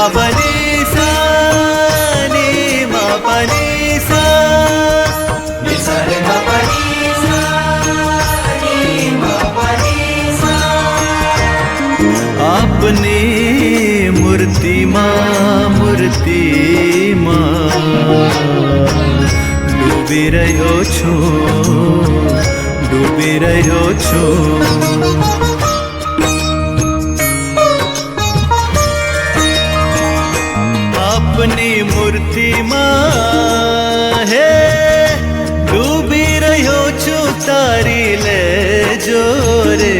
मा पनि सा नि मा पनि सा नि सा रे मा पनि सा नि मा पनि सा। आपने मूर्तिમાં ડૂબી રહ્યો છું આપની મૂર્તિમાં હે ડૂબી રહ્યો છું તારી લેજો રે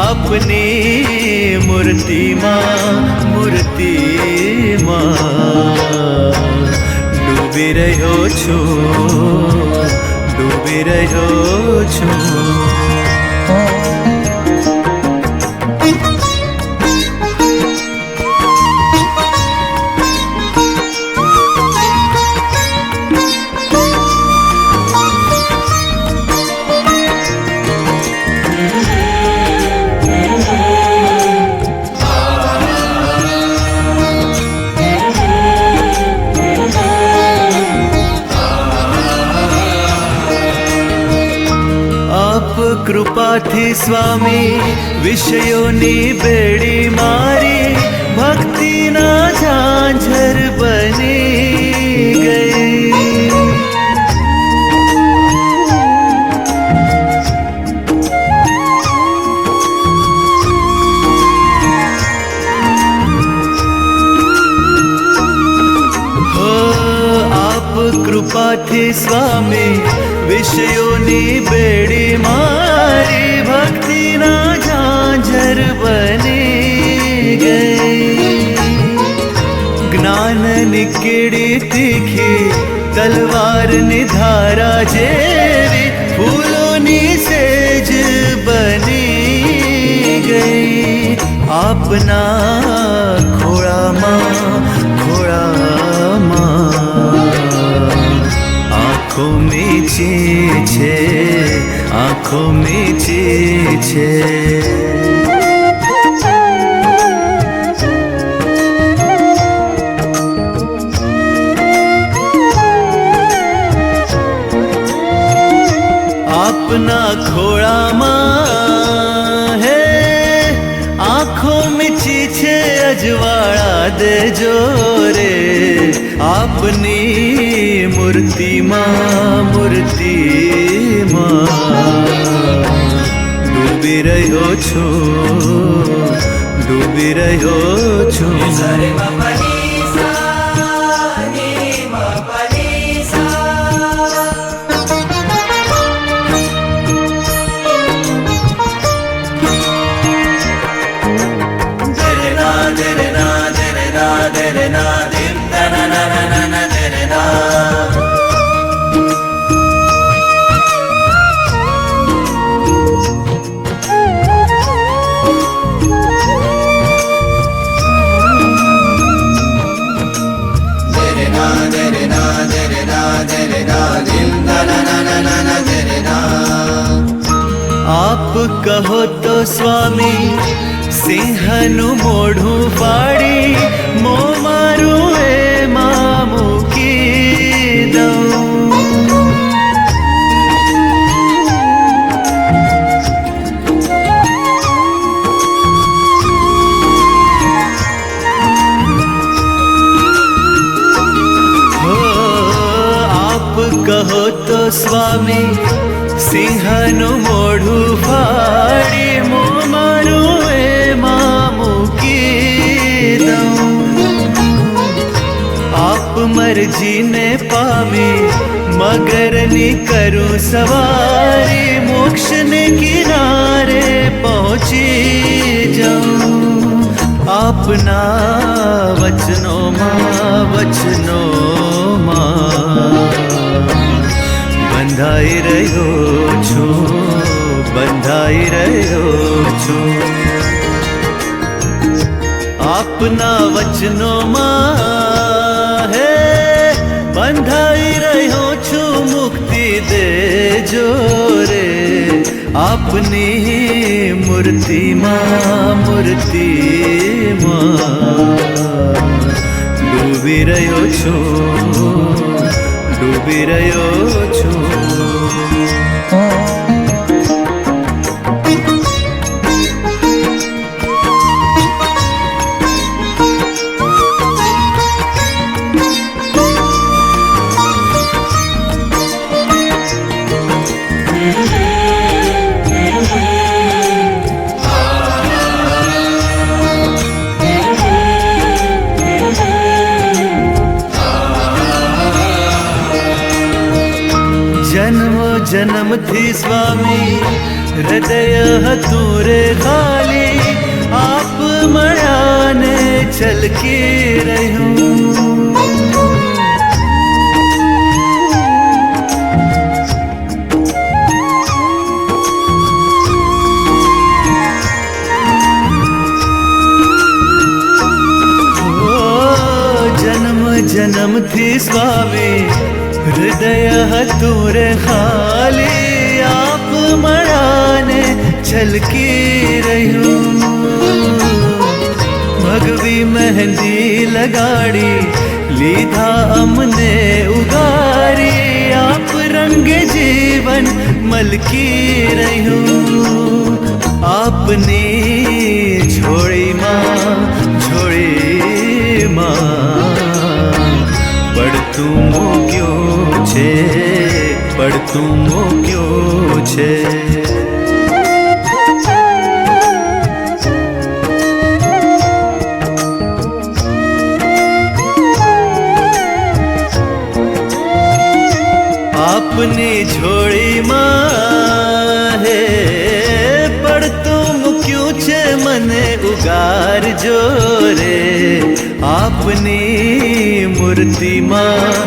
આપની મૂર્તિમાં ડૂબી રહ્યો છું કૃપાથી સ્વામી વિષયોની બેડી મારી ભક્તિના ઝાંઝર બની ગઈ હો આપ કૃપાથી સ્વામી વિષયોની બેડી મારી ભક્તિના ઝાંઝર બની ગઈ જ્ઞાનની કેડી તીખી તલવારની ધારા જેવી ફૂલોની સેજ બની ગઈ આપના ખોળામાં આંખો મીચી છે આપના ખોળામાં હે આંખો મીચી છે અજવાળા દેજો રે આપની મૂર્તિમાં ડૂબી રહ્યો છું नि सा रे मा पनि सा नि मा पनि सा। दरे ना दरे ना दरे ना दरे ना दिम दा ना ना ना ना ना दरे ना। आप कहो तो स्वामी સિંહનું મોઢું પાડી મો મારું એમાં મૂકી દઉં કહો તો સ્વામી સિંહનું મોઢું ફાડી મો મારું એમાં મૂકી દઉં આપ મરજીને પામી મગરની કરું સવારી મોક્ષને કિનારે પહોંચી જાઉં આપના વચનોમાં બંધાઈ રહ્યો છું આપના વચનોમાં હે બંધાઈ રહ્યો છું મુક્તિ દેજો રે આપની મૂર્તિમાં ડૂબી રહ્યો છું જન્મથી સ્વામી હૃદય હતું રે ખાલી આપ મળ્યા ને છલકી રહ્યું જન્મથી સ્વામી હૃદય હતું રે ખાલી આપ મળાને છલકી રહ્યું ભગવી મહેંદી લગાડી લીધા અમને ઉગારી આપ રંગે જીવન મલકી રહ્યું આપની ઝોળીમાં પડતું મૂક્યું છે આપની ઝોળીમાં હે પડતું મૂક્યું છે મને ઉગારજો રે આપની મૂર્તિમાં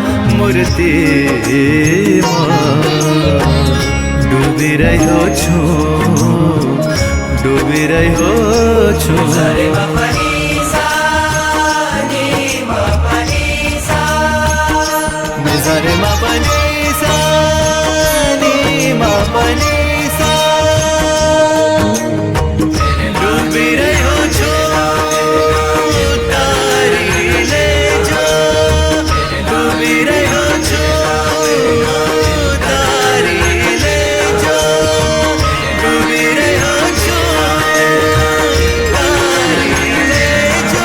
ડૂબી રહ્યો છું સરે બાપની સા ની બાપની સા સરે બાપની સા ની બાપની સા ડૂબી રહ્યો છું તારી લેજો ડૂબી રહ્યો છું તારી લેજો ડૂબી રહ્યો છું તારી લેજો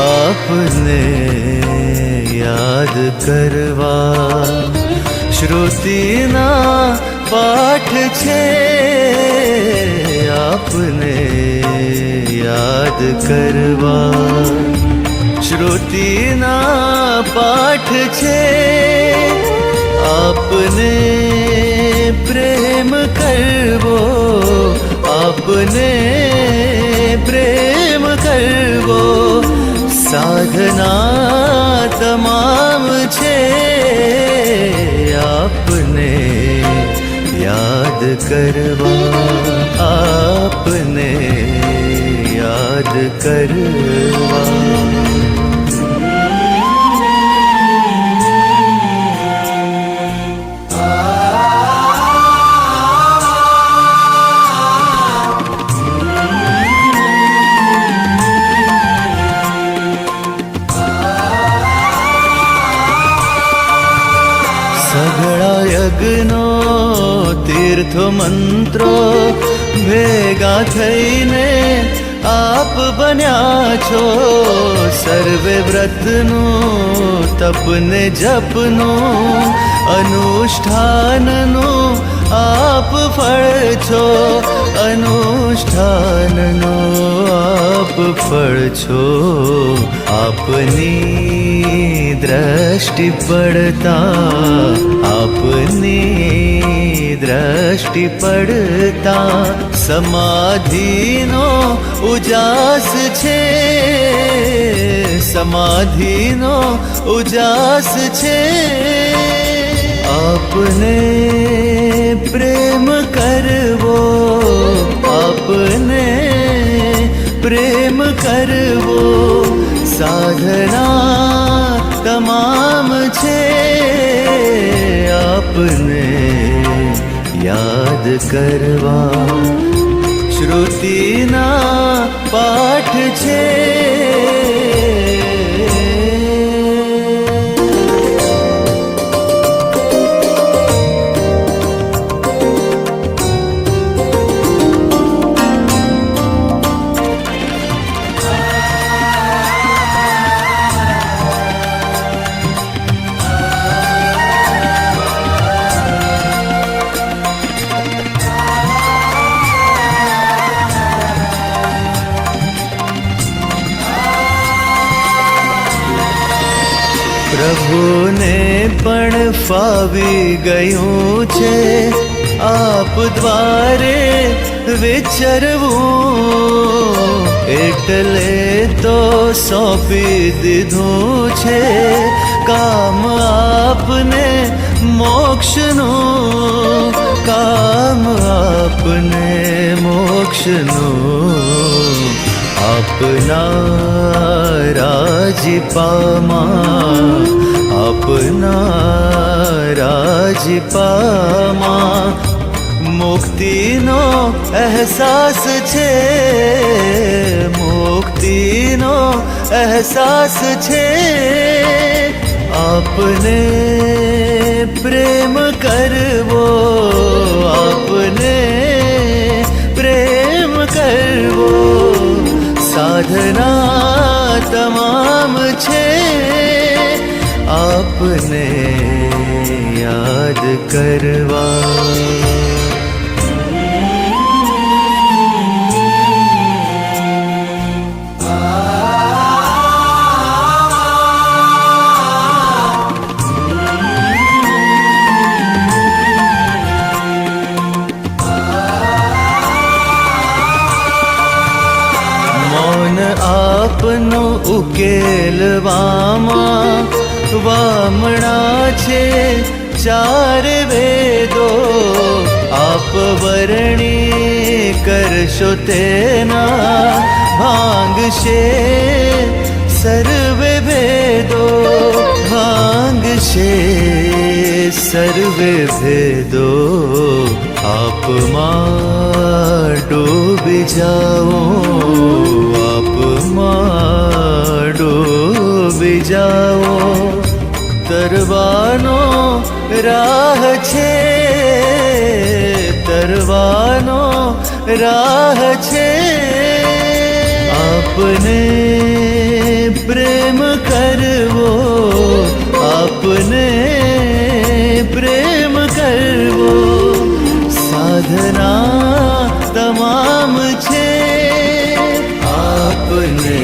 આપને યાદ કરવા શ્રુતિના પાઠ છે આપને યાદ કરવા શ્રુતિના પાઠ છે આપને પ્રેમ કરવો આપને પ્રેમ કરવો સાધના તમામ છે આપને યાદ કરવા આપને યાદ કરવા સઘળા યજ્ઞો તીર્થો મંત્રો ભેગા થઈને આપ બન્યા છો. સર્વે વ્રતનું તપને જપનું અનુષ્ઠાનનું આપ ફળ છો. અનુષ્ઠાનનું આપ ફળ છો. આપની દ્રષ્ટિ પડતા આપની દ્રષ્ટિ પડતા સમાધિનો ઉજાસ છે. સમાધિનો ઉજાસ છે. આપને પ્રેમ કરવો આપને પ્રેમ કરવો સાધના તમામ છે. આપને યાદ કરવા શ્રુતિના પાઠ છે. પ્રભુને પણ ફાવી ગયું છે આપ દ્વારે વિચરવું. એટલે તો સોંપી દીધું છે કામ આપને મોક્ષનું. કામ આપને મોક્ષનું. આપના રાજીપામાં આપના રાજીપામાં મુક્તિનો અહેસાસ છે. મુક્તિનો અહેસાસ છે. આપને પ્રેમ કરવો આપને પ્રેમ કરવો સાધના તમામ છે. આપને યાદ કરવા આપનું ઉકેલવામાં વામણા છે ચાર વેદો. આપ વર્ણી કરશો તેના ભાંગશે સર્વે ભેદો. ભાંગશે સર્વે ભેદો. આપમાં ડૂબી જાઓ આપમાં ડૂબી જાઓ. તરવાનો રાહ છે તરવાનો રાહ છે. આપને પ્રેમ કરવો આપને પ્રેમ કરવો સાધના તમામ છે. આપને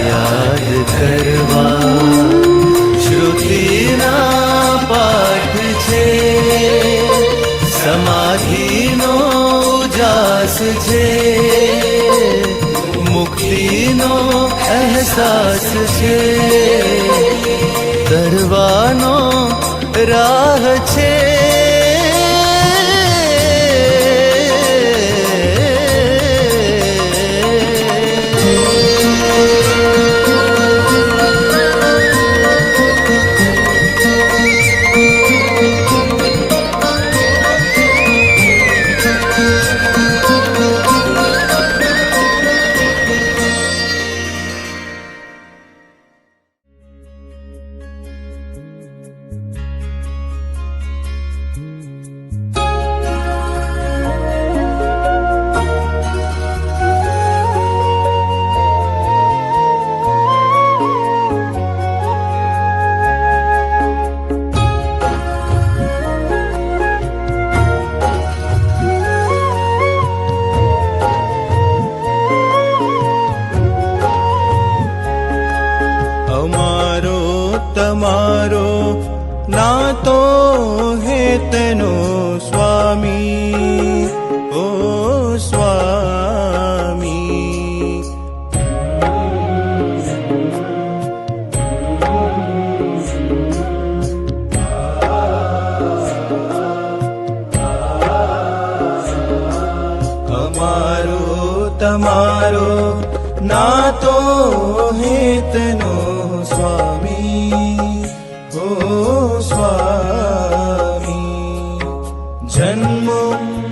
યાદ કરવા શ્રુતિના પાઠ છે. સમાધિનો ઉજાસ છે. મુક્તિનો અહેસાસ છે. તરવાનો રાહ છે. તમારો નાતો હેતનો સ્વામી ઓ સ્વામી. અમારો તમારો નાતો હેતનો સ્વામી ઓ સ્વામી. જન્મો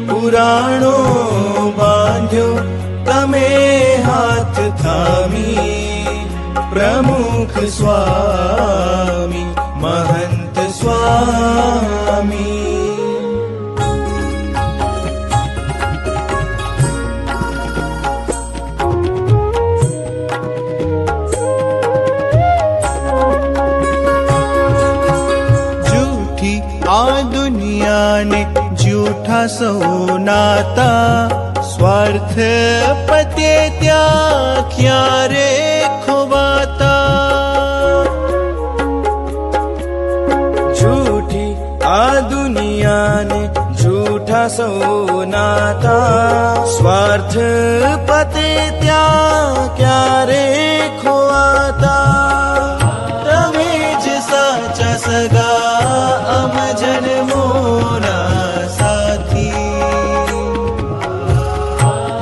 પુરાણો બાંધ્યો તમે હાથ થામી પ્રમુખ સ્વામી મહંત સ્વામી. આ દુનિયાને જૂઠા સૌ નાતા સ્વાર્થ પતે ત્યાં ક્યારે ખોવાતા. झूठी आ दुनियाने झूठा सौ नाता स्वार्थ पते ત્યાં ક્યારે ખોવાતા. તમે જ સાચા સગા અમ જન્મોના સાથી.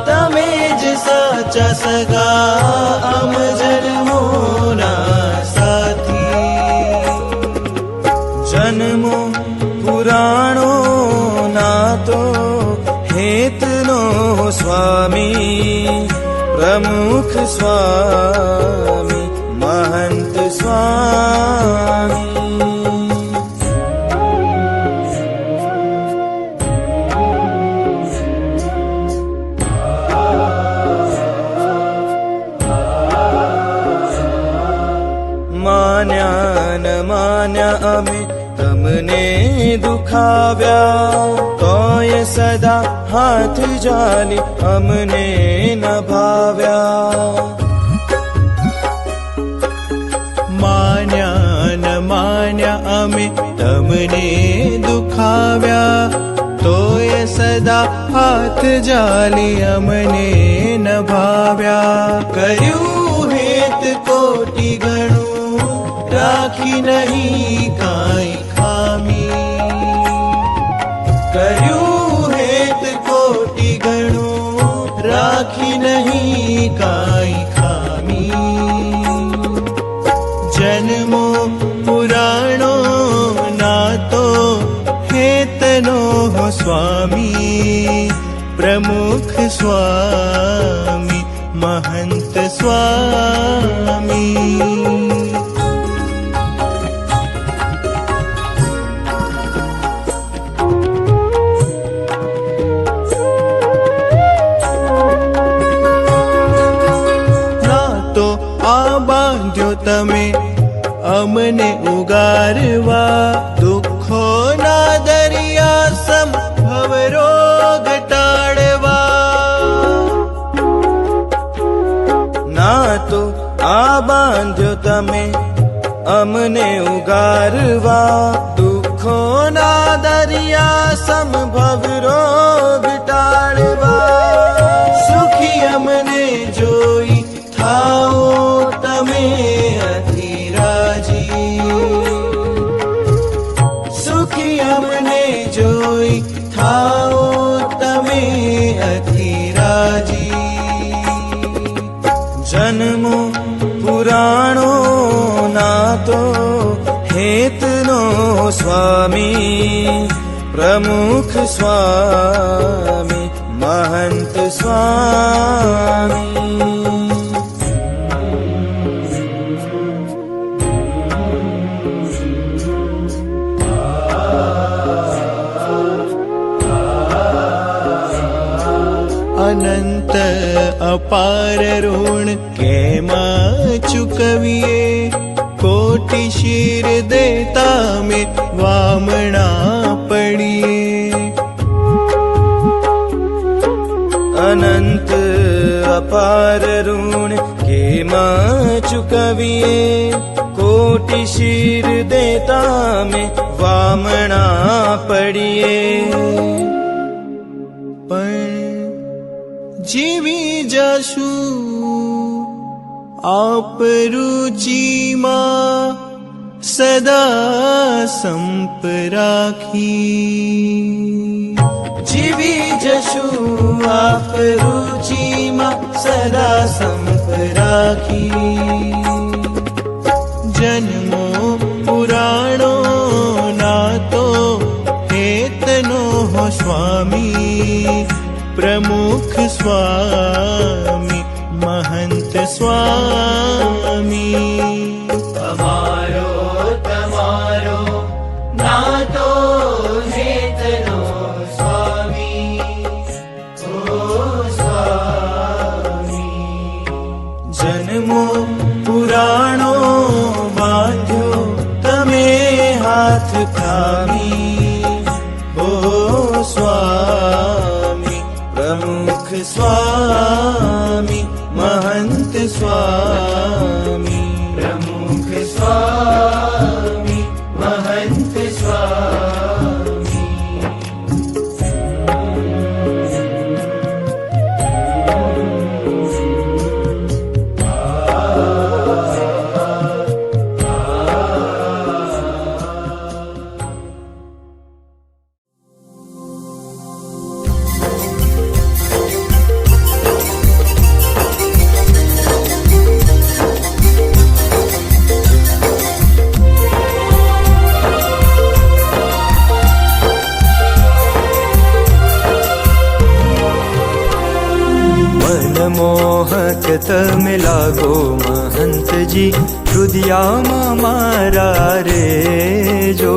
તમે જ સાચા સગા અમ જન્મોના સાથી. જન્મો પુરાણો નાતો હેતનો સ્વામી પ્રમુખ સ્વામી મહંત સ્વામી. માન્યા ન માન્યા અમે તમને દુખાવ્યા તોય સદા હાથ જાલી અમને ન ભાવ્યા. માન્યા ન માન્યા અમે તમને દુખાવ્યા તોય સદા હાથ જાલી અમને ન ભાવ્યા. કર્યું હેત કોટી ગણું રાખી નહીં કાંઈ ખામી. કર્યું હેત કોટી ગણું રાખી નહીં કાંઈ ખામી. જન્મો પુરાણો નાતો હેતનો સ્વામી પ્રમુખ સ્વામી મહંત સ્વામી. બાંધ્યો તમે અમને ઉગારવા દુઃખોના દરિયા સમ ભવરોગ ટાળવા. ના તો આ બાંધ્યો તમે અમને ઉગારવા દુઃખોના દરિયા સંભવ રોગ ટાળવા. સુખી અમને જોઈ થાઓ તમે અધિરાજી. સુખી અમને જોઈ થાઓ તમે અધિરાજી. જન્મો પુરાણો નાતો હેતનો સ્વામી પ્રમુખ સ્વામી મહંત સ્વામી. અનંત અપાર ઋણ કેમ ચૂકવીએ કોટી શિર દેતા મે વામણા પડીએ. અનંત અપાર ઋણ કેમ ચૂકવીએ મોટી શીર દેતા મેં વામણા પડીએ, પણ જીવી જશું આપ રુચિમાં સદા સંપ રાખી, જીવી જશું આપ રુચિમાં સદા સંપ રાખી. જન્મો પુરાણો નાતો હેતનો હો સ્વામી, પ્રમુખ સ્વામી મહંત સ્વામી. અમારો તમારો નાતો હેતનો સ્વામી, ઓ સ્વામી. જન્મો પુરાણો બાંધ્યો તમે હાથ થામી, ઓ સ્વામી પ્રમુખ સ્વામી મહંત સ્વામી, પ્રમુખ સ્વામી મહંત સ્વામી. મોહક તમે લાગો મહંતજી, હૃદયામાં મારા રેજો.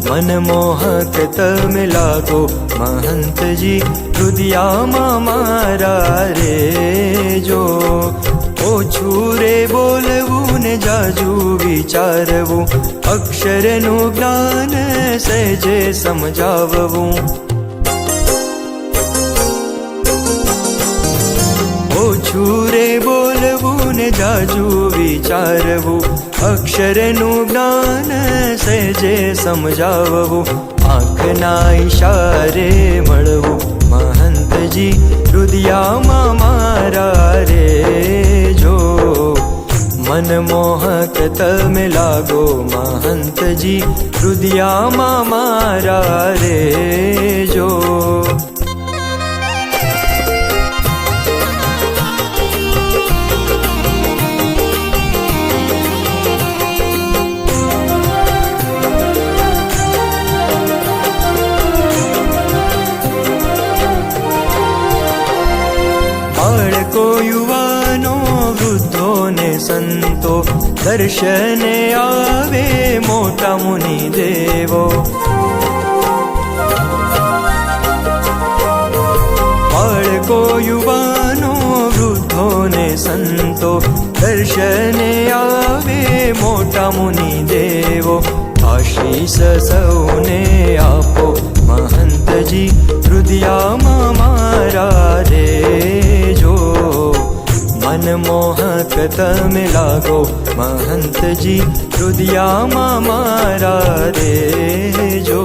મનમોહક તમે લાગો મહંતજી, હૃદયામાં મારા રેજો. ઓછું રે બોલવું ને જાજુ વિચારવું, અક્ષરનું જ્ઞાન સહેજે સમજાવવું. ઓછું રે બોલવું ને જાજુ વિચારવું, અક્ષરનું જ્ઞાન સહેજે સમજાવવું. આંખના ઈશારે મળવું મહંતજી, હૃદયામાં મારા રેજો. મનમોહક તમે લાગો મહંતજી, હૃદયામાં મારા રેજો. બાળકો યુવાનો વૃદ્ધો ને સંતો, દર્શને આવે મોટા મુનિ દેવો. બાળકો યુવાનો વૃદ્ધો ને સંતો, દર્શને આવે મોટા મુનિ દેવો. આશીષ સૌને આપો મહંતજી, હૃદયામાં મારા રેજો. મનમોહક તમે લાગો મહંતજી, હૃદયામાં મારા રેજો.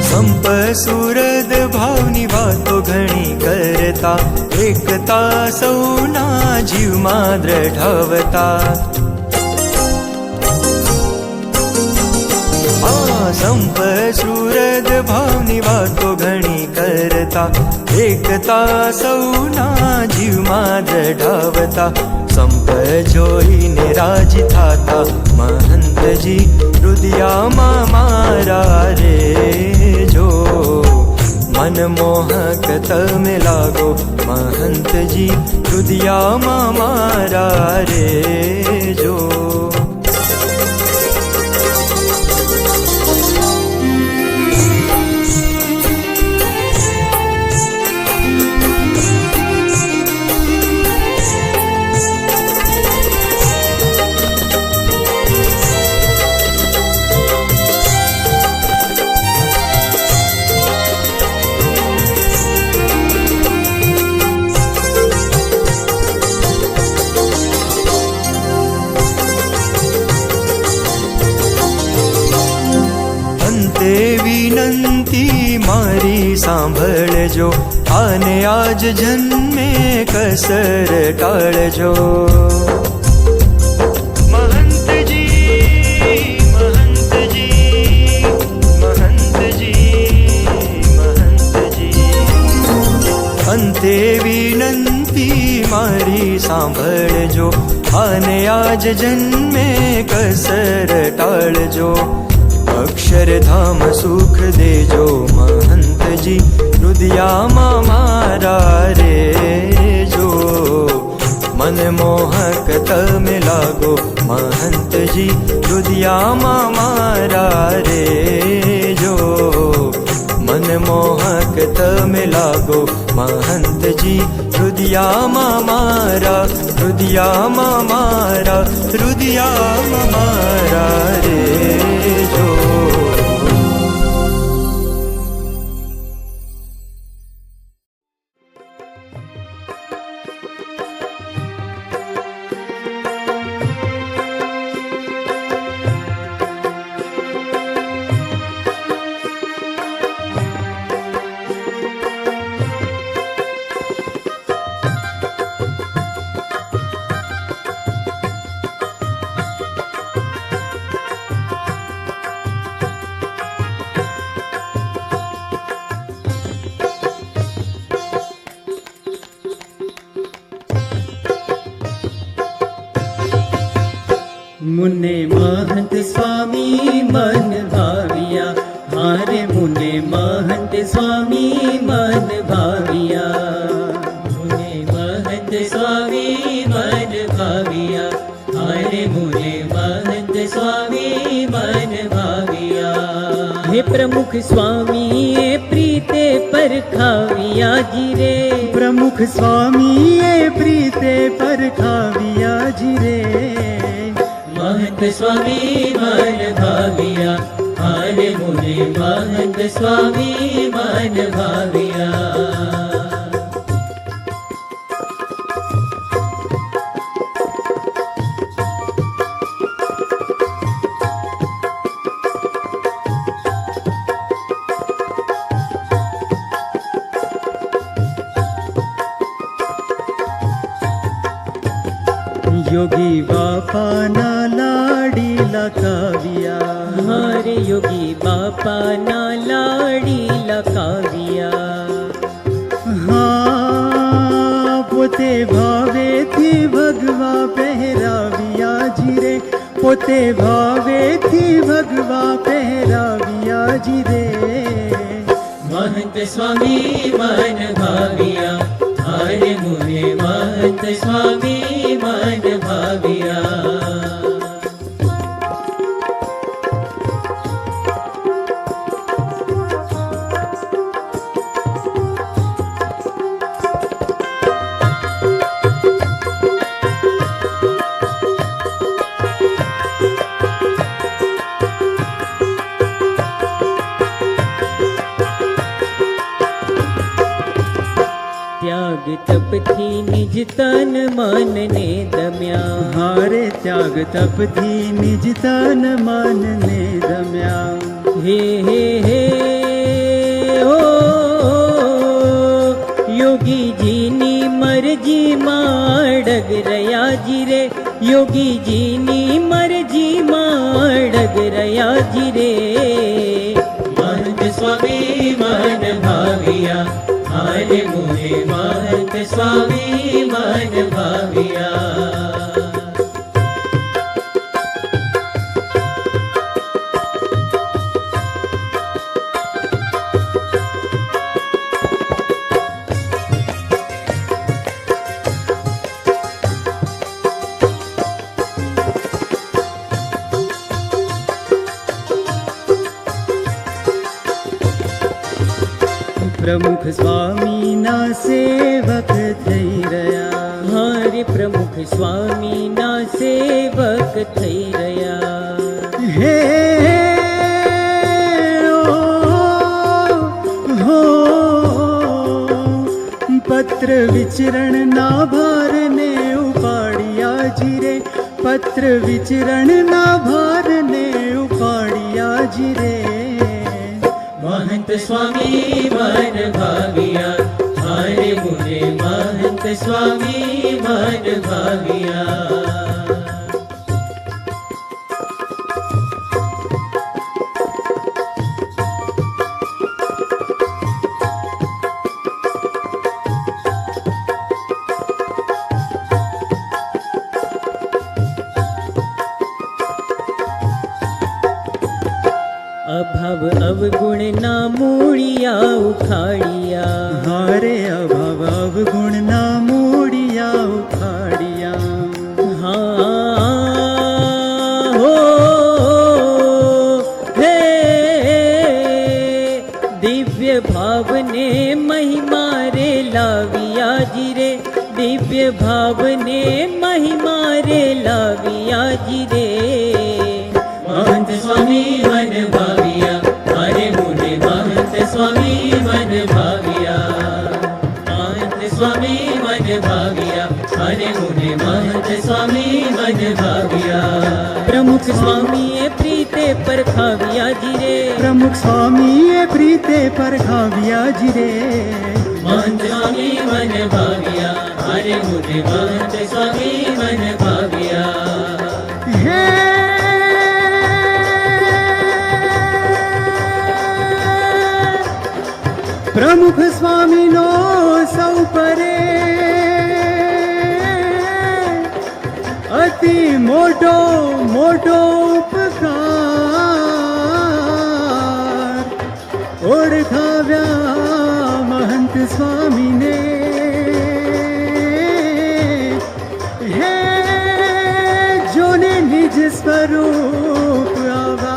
સંપ સુરદ ભાવની વાતો ઘણી કરતા, એકતા સૌના જીવમાં દ્રઢાવતા. સંપ સુરદ ભાવની વાતો ઘણી કરતા, એકતા સૌના જીવમાં દ્રઢાવતા. સંપ જોઈને રાજી થાતા મહંતજી, હૃદયામાં મારા રેજો. मनमोहक तमे लागो महंत जी રુદિયામાં મારા રે જો વિનંતી મારી સાંભળજો આને આજ જન્મે કસર ટાળજો મહંતજી મહંતજી મહંતજી મહંતજી અંતે વિનંતી મારી સાંભળજો આને આજ જન્મે કસર ટાળજો અક્ષરધામ સુખ દેજો મહંતજી રુદિયામાં મારા રે જો મનમોહક તમે લાગો મહંતજી રુદિયામાં મારા રે જો મનમોહક તમે લાગો મહંતજી રુદિયામાં મારા રુદિયામાં મારા રુદિયામાં મારા રે જો मुने महंत स्वामी मन भाविया हारे मुने महंत स्वामी मन भाविया मुने महंत स्वामी मन भाविया हारे मुने महंत स्वामी मन भाविया हे प्रमुख स्वामी ये प्रीते परखाविया जी रे प्रमुख स्वामी ये प्रीते परखाविया जी रे महंत स्वामी मन भाविया हारे मुने महंत स्वामी मन भाविया योगी बापा ना लाडी लकाविया हरे योगी बापा ना लाडी लकाविया हाँ पोते भावे थी भगवा पहराविया जी रे पोते भावे थी भगवा पहराविया जी रे महंत स्वामी मन भाविया हारे मुने महंत स्वामी मन भाविया त्याग तप थी निज तन मन ने दम्या हारे त्याग तप थी निज तन मन ने दम्या हे ओ योगी जी नी मर्जी माडग रया जी रे योगी जी नी मर्जी माडग रया जी रे महंत स्वामी मन भाविया हारे मुने महंत स्वामी मन भाविया પ્રમુખ સ્વામીના સેવક થઈ રહ્યા. હારે પ્રમુખ સ્વામીના સેવક થઈ રહ્યા. હે હો પત્ર વિચરણના ભારને ઉપાડ્યા જીરે, પત્ર વિચરણના ભારને ઉપાડ્યા જીરે. મહંત સ્વામી મન ભાવિયા, હારે મુને મહંત સ્વામી મન ભાવિયા. અભાવ અવગુણના મૂળિયા ઉખાડિયા. હારે અભાવ અવગુણના મૂળિયા ઉખાડિયા. હા હો હે દિવ્ય ભાવને મહિમા રે લાવિયા જીરે, દિવ્ય ભાવને મહિમા રે લાવિયા જીરે. મહંત સ્વામી મન ભાવિયા, હારે મુને મહંત સ્વામી મન ભાવિયા. મહંત સ્વામી મન ભાવિયા, હારે મુને મહંત સ્વામી મન ભાવિયા. પ્રમુખ સ્વામીએ પ્રીતે પરખાવ્યા જીરે, પ્રમુખ સ્વામીએ પ્રીતે પરખાવ્યા જીરે. મહંત સ્વામી મન ભાવિયા, હારે મુને મહંત સ્વામી મન ભાવિયા. હે પ્રમુખ સ્વામીનો સૌ પરે અતિ મોટો મોટો ઉપકાર ઓળખાવ્યા મહંત સ્વામીને. હે જોને નિજ સ્વરૂપ આવા.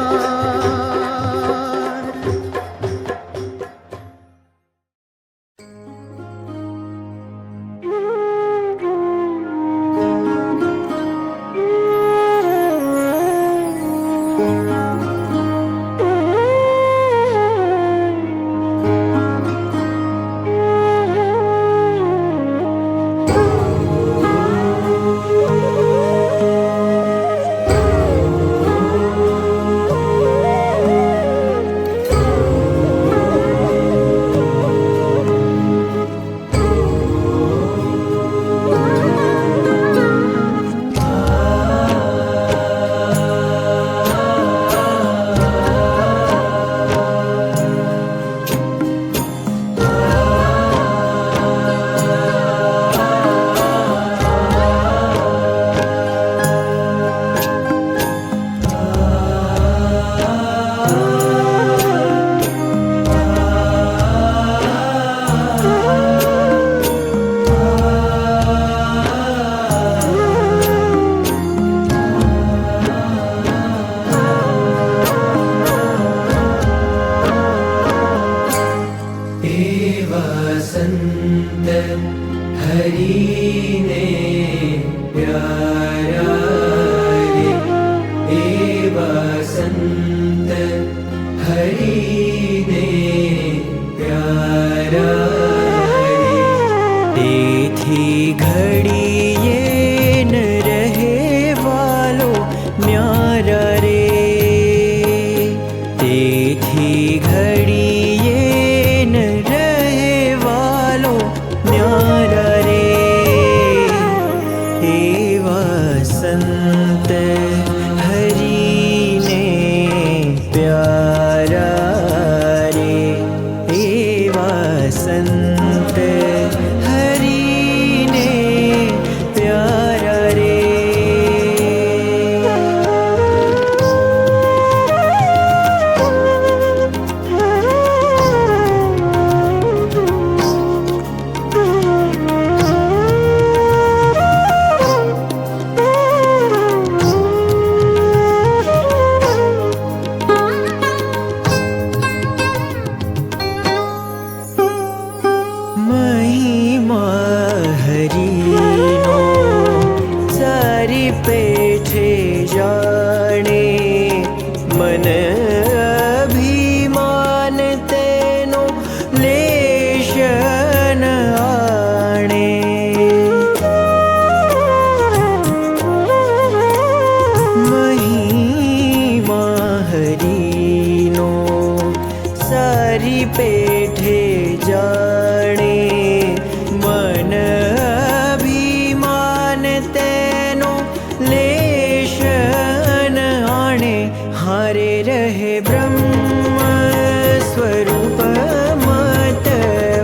रहे ब्रह्म स्वरूप मत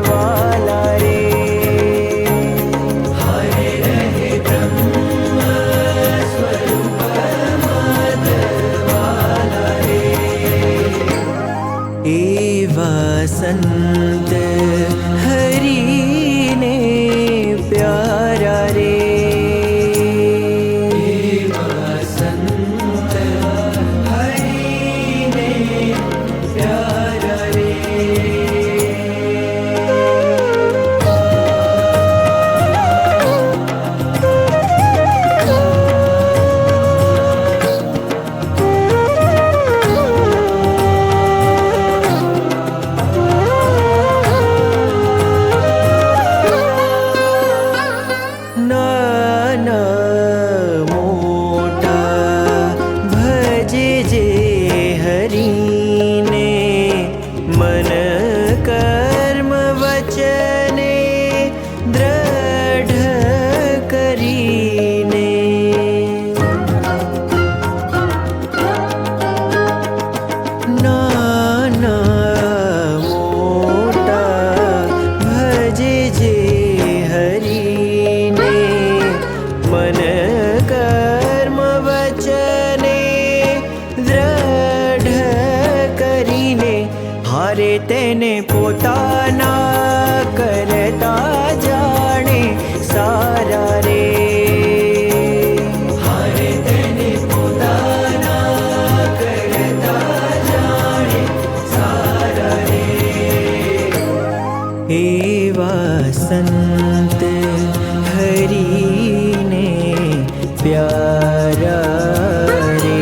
वाला रे। हरे रहे ब्रह्म स्वरूप मत वाला रे। एवा संत हरि ने प्यारा रे। તેને પોતાના કરતા જાણે સારા રે। हरे तेने पोताना करता जाने सारा रे। एवा संत हरि ने प्यारा रे।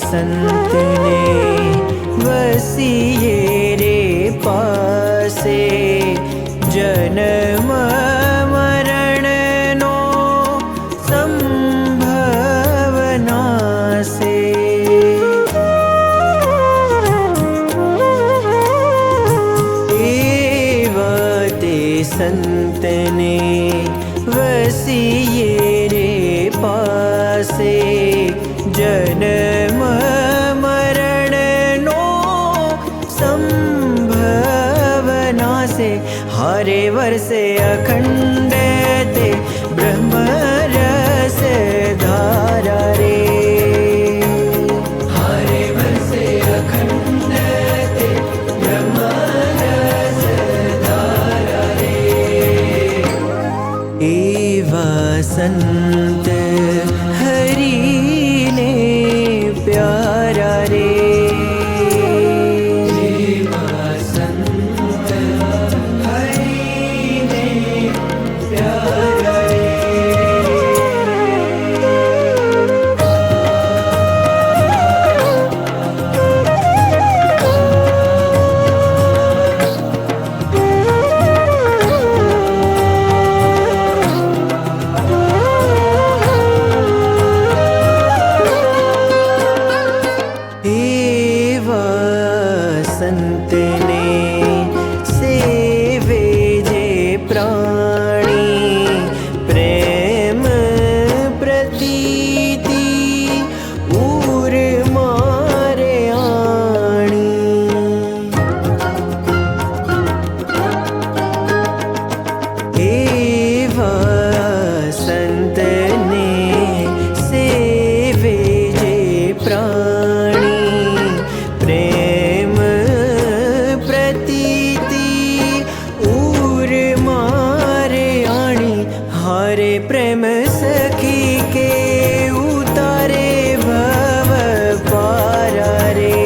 संत ने वसिए रे पासे जन्म मरण नो संभव नासे। एवते संत ने वसिए रे पासे जन्म मरण नो संभवना से। हरे वर्षे अखंड ते ब्रह्म रस धारा रे। हरे वर्षे अखंड ते ब्रह्म रस धारा रे। एवा संत हरि ने प्यारा रे। संत ने सेवे जे प्राणी प्रेम प्रतीति उर मारे आणी। एवा संत ने सेवे जे प्राणी प्रेम हरे प्रेम सखी के उतारे भव पारा रे।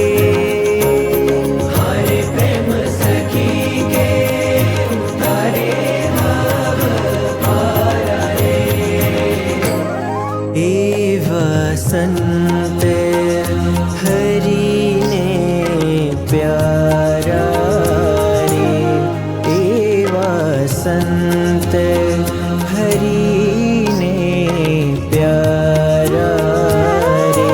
हरे प्रेम सखी के उतारे भव पारा रे। संत हरिने प्यारा रे, एवा संत हरिने प्यारा रे।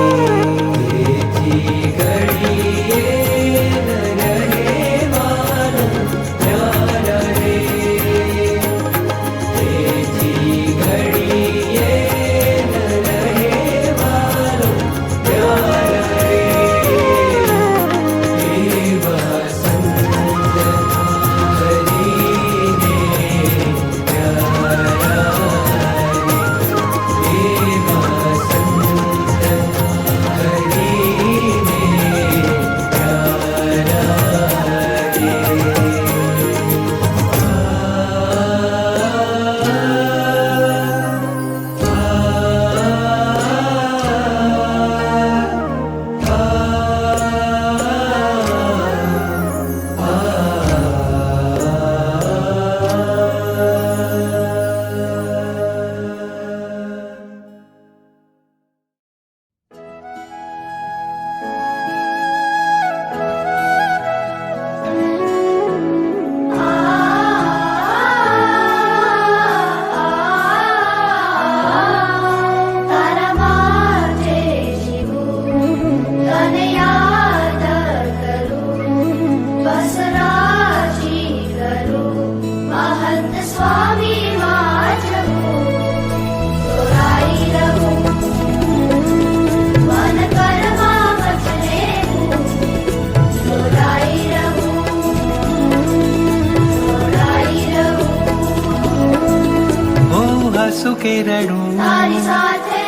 સુકે રડું તારી સાથે,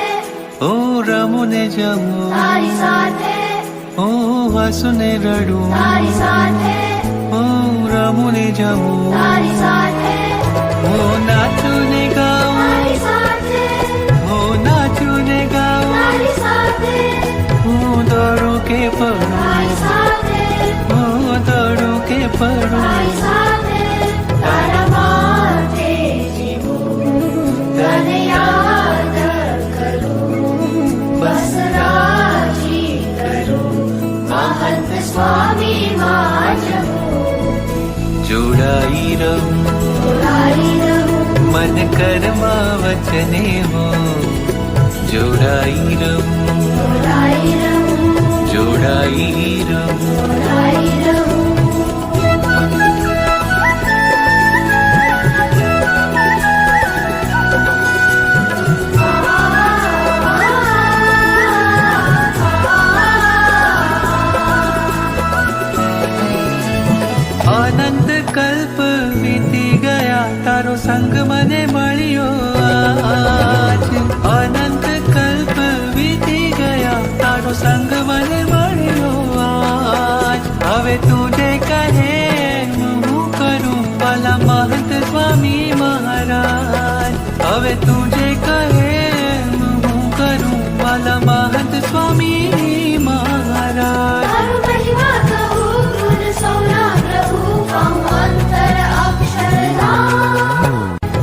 ઓ રમુને જમું તારી સાથે, ઓ હસુને રડું તારી સાથે, ઓ રમુને જમું તારી સાથે, ઓ નાચું ને ગાઉં તારી સાથે, ઓ નાચું ને ગાઉં તારી સાથે, હું દોડું કે પડું તારી સાથે, હું દોડું કે પડું તારી સાથે, તારા માટે જીવું, તને યાદ કરું, બસ રાજી કરું, મહંત સ્વામી માં જવું, જોડાઈ રહું જોડાઈ રહું, मन कर्मा वचने हो जोड़ाई रहूं જોડાઈ રહું, जोड़ाई रहूं જોડાઈ રહું. अनंत कल्प बीती गया तारो संग मने मळ्यो आज अनंत कल्प बीती गया तारो संग मने मळ्यो आज હવે તું જે કહે હું કરું વાલા મહંત સ્વામી મહારાજ હવે તું જે કહે હું કરું વાલા મહંત સ્વામી મહારાજ તારું મહિમા કહું, ગુણ સૌના પ્રભુ, કહું અંતર અક્ષરધામ.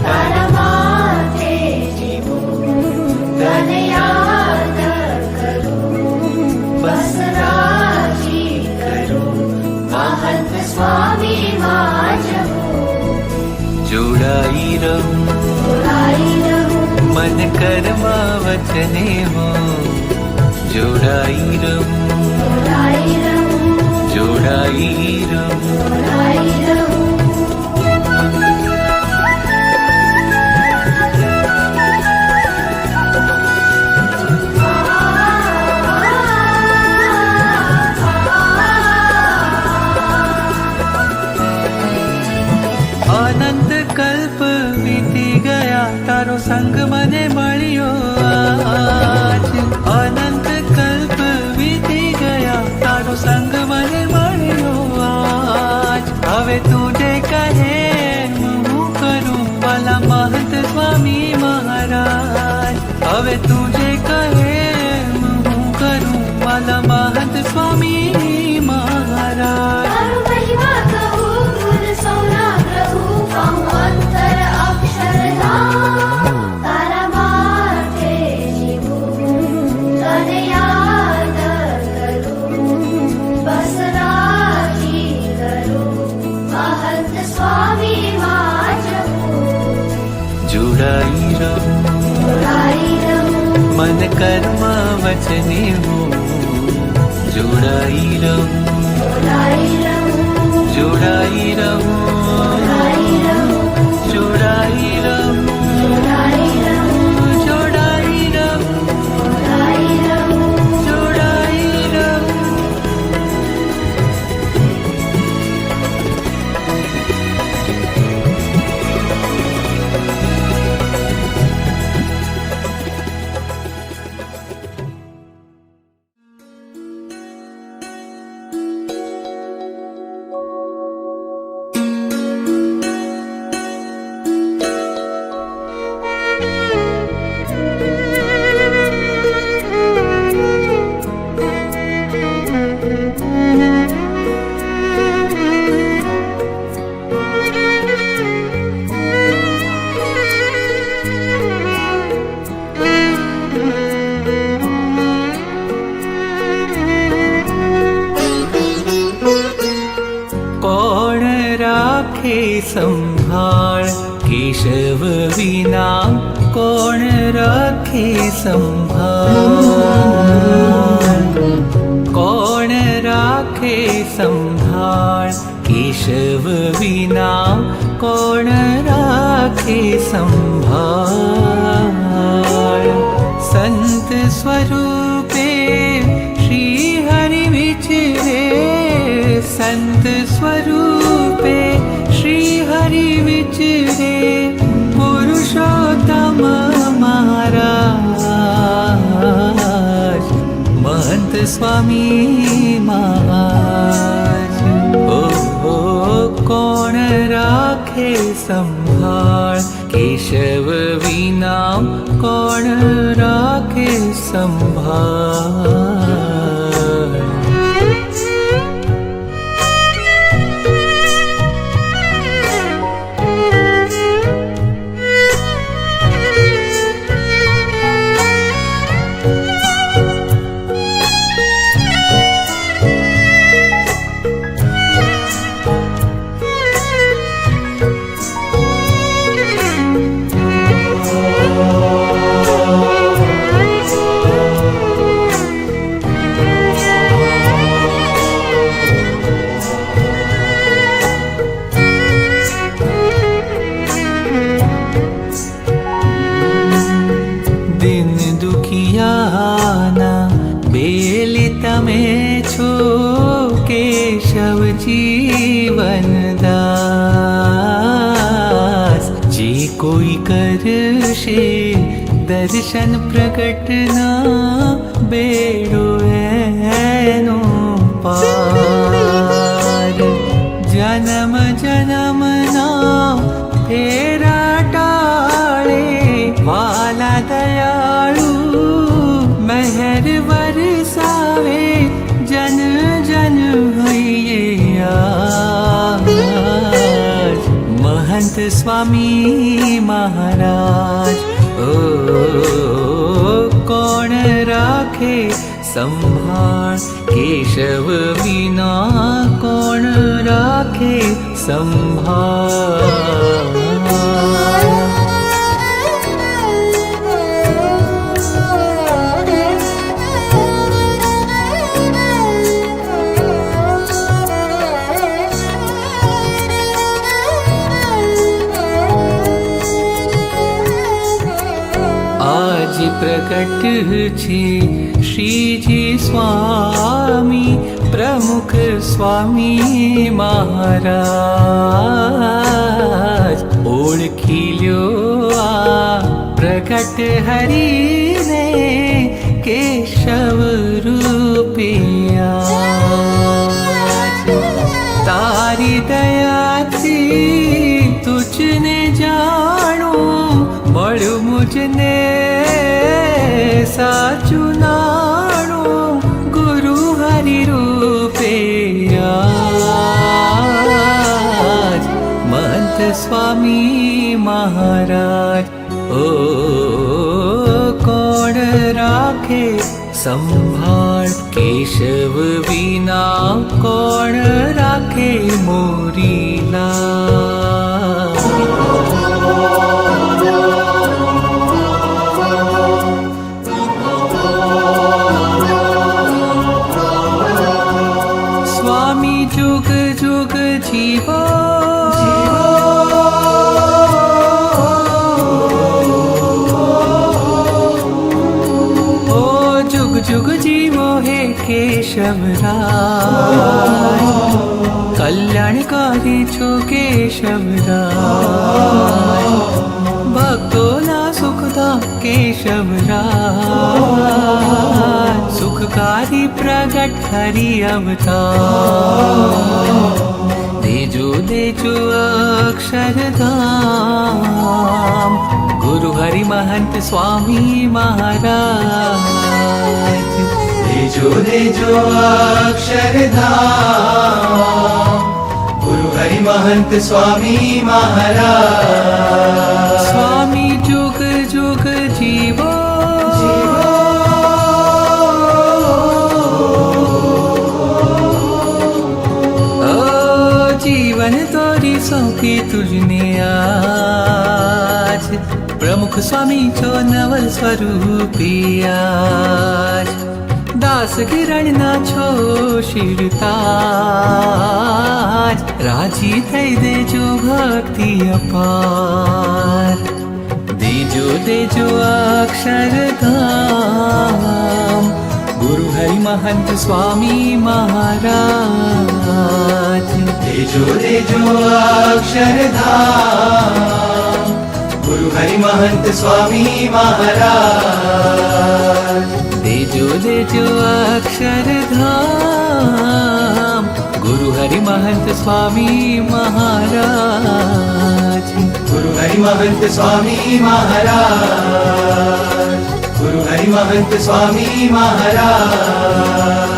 તારા માટે જીવું, તને યાદ કરું, બસ રાજી કરું, મહંત સ્વામી માં જવું, જોડાઈ રહું જોડાઈ રહું, मन कर्मा वचने हो जोड़ाई रहूं જોડાઈ રહું, जोड़ाई रहूं જોડાઈ રહું. अनंत कल्प बीती गया तारो संग मने मळ्यो आज अनंत कल्प बीती गया तारो संग मने मळ्यो आज હવે તું જે કહે હું કરું વાલા મહંત સ્વામી મહારાજ હવે તું જે કહે હું કરું વાલા મહંત સ્વામી મહારાજ તારું મહિમા કહું, ગુણ સૌના પ્રભુ, કહું અંતર અક્ષરધામ. તારા માટે જીવું, તને कर्म वचने हूँ जोड़ाई रहूं, जोड़ाई रहूं, जोड़ाई रहूं, जोड़ाई जोड़ाई रहूं, रहूं, जोड़ाई रहूं, जोड़ाई रहूं, जोड़ाई रहूं। जोड़ाई रहूं। કોણ રાખે સંભાળ કેશવ વિના, કોણ રાખે સંભાળ, કોણ રાખે સંભાળ કેશવ વિના, કોણ રાખે સંભાળ. સંત સ્વરૂપે શ્રી હરિ વિચરે, સંત સ્વરૂપે શ્રી હરિ વિચરે, પુરુષોત્તમ મહારાજ મહંત સ્વામી મહારાજ. ઓ કોણ રાખે સંભાળ કેશવ વિના, કોણ રાખે સંભાળ. દિન દુખિયાના બેલી તમે છો, કેશવ જીવનદાસ. જે કોઈ કરશે દર્શન પ્રગટના, બેડો એનો પાર. જન્મ જન્મના ફેરા ટાળે, વાલા દયાળુ મહેર વરસાવે, જન જન હૈયે આજ મહંત સ્વામી મહારાજ. ઓ કોણ રાખે સંભાળ કેશવ વિના, કોણ રાખે સંભાળ. આજ પ્રગટ છે શ્રીજી સ્વામી, પ્રમુખ સ્વામી મહારાજ. ઓળખી લ્યો આ પ્રગટ હરિને, કેશવ રૂપે આજ. તારી દયાથી તુજને જાણું, મળ્યું મુજને સાચું નાણું, ગુરુ હરિ રૂપે આજ મહંત સ્વામી મહારાજ. ઓ કોણ રાખે સંભાળ કેશવ વિના, કોણ રાખે મોરીલા. जीवो ओ जुग जुग जीवो हे केशवराज कल्याणकारी छो केशवराज भक्तोना सुखधाम केशवराज सुखकारी प्रगट हरि अवतार देजो देजो अक्षरधाम गुरु हरि महंत स्वामी महाराज देजो देजो अक्षरधाम गुरु हरि महंत स्वामी महाराज स्वामी जुग जुग जीवो जीवन तोरी सौंपी तुझने आज प्रमुख स्वामी छो नवल स्वरूपी आज दास किरण ना छो शिरताज राजी थई देजो भक्ति अपार देजो देजो अक्षरधाम गुरु हरि महंत स्वामी महाराज देजो देजो अक्षरधाम गुरु हरि महंत स्वामी महाराज देजो देजो अक्षरधाम गुरु हरि महंत स्वामी महाराज गुरु हरि महंत स्वामी महाराज गुरु हरि महंत स्वामी महाराज